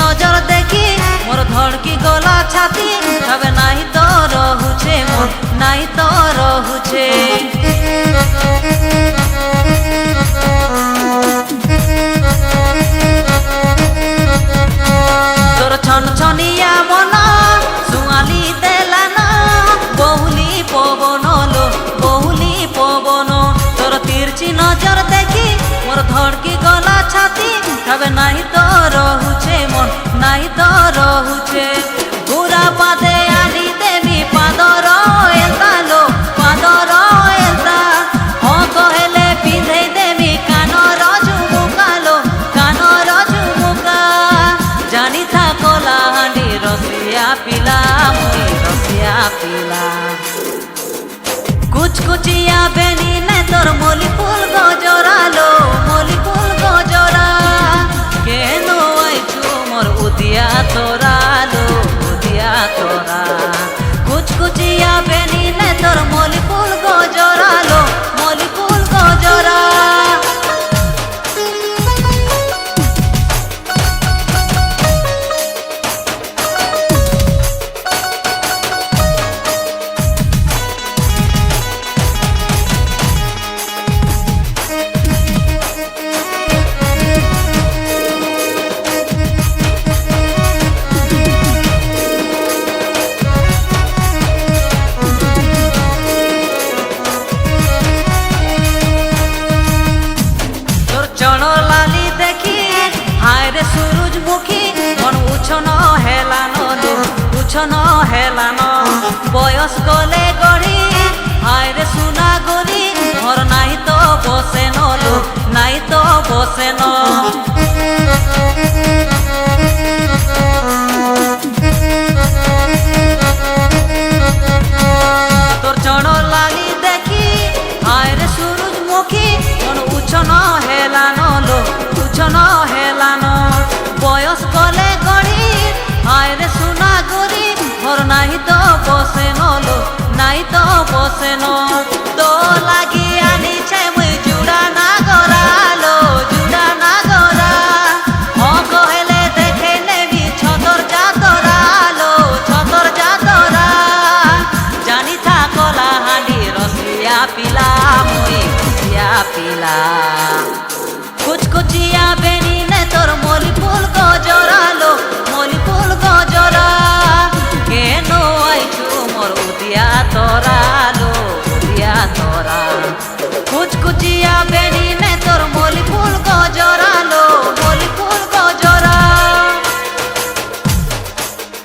নজর দেখি মোর ধড়কি গলা ছাতি তবে নাই তো রহুছে মোর নাই তো রহুছে তোর ছন ছনিয়া মন সুয়ালি দেলান বহুলি পবন লো বহুলি পবন তোর তিরছি নজর দেখি মোর ধড়কি গলা ছাতি তবে নাই তো রহুছে মন নাই তো রহুছে পুরা পাদে আনি দেবী পাদর এলতালো পাদর এলতা ও কহেলে পিঁধেই দেবী কানর ঝুমুকালো কানর ঝুমুকা জানি থা কলাহান্ডি রসিয়া পিলা মুই রসিয়া পিলা কুচকুচিয়া বেনি নে তোর মলি ফুল গজরালো মলি ফুল গজরা কেন আইছু মোর উদিয়া তোরালো উদিয়া তোরা কুচকুচিয়া বেনি নে তোর মলি ফুল গজরালো মলি ফুল গজরা চড়লালি দেখি হায় রে সূরজমুখী মন উছন হেলানো উছন হেলানো বয়স গলে গড়ি হায় রে সুনা গরি মোর নাই তো বসে নলো নাই তো বসে ন তোর চড়লালি দেখি হায় রে সূরজমুখী মন উছন হেলানো লো উছন হেলানো বয়স গলে গড়ি হায় রে সুনা গরি মোর নাই তো বসে নলো নাই তো বসে ন তো লাগি আনিছে মুই জুড়া না গরালো জুড়া না গরা ও কহেলে দেখে নেবি ছতর জাতরালো ছতর জাতরা জানি থা কলাহান্ডি রসিয়া পিলা মুই রসিয়া পিলা কুচকুচিয়া বেনি নে তোর মলি ফুল গজরালো মলি ফুল গজরা কেন আইছু মোর উদিয়া তোরালো উদিয়া তোরা কুচকুচিয়া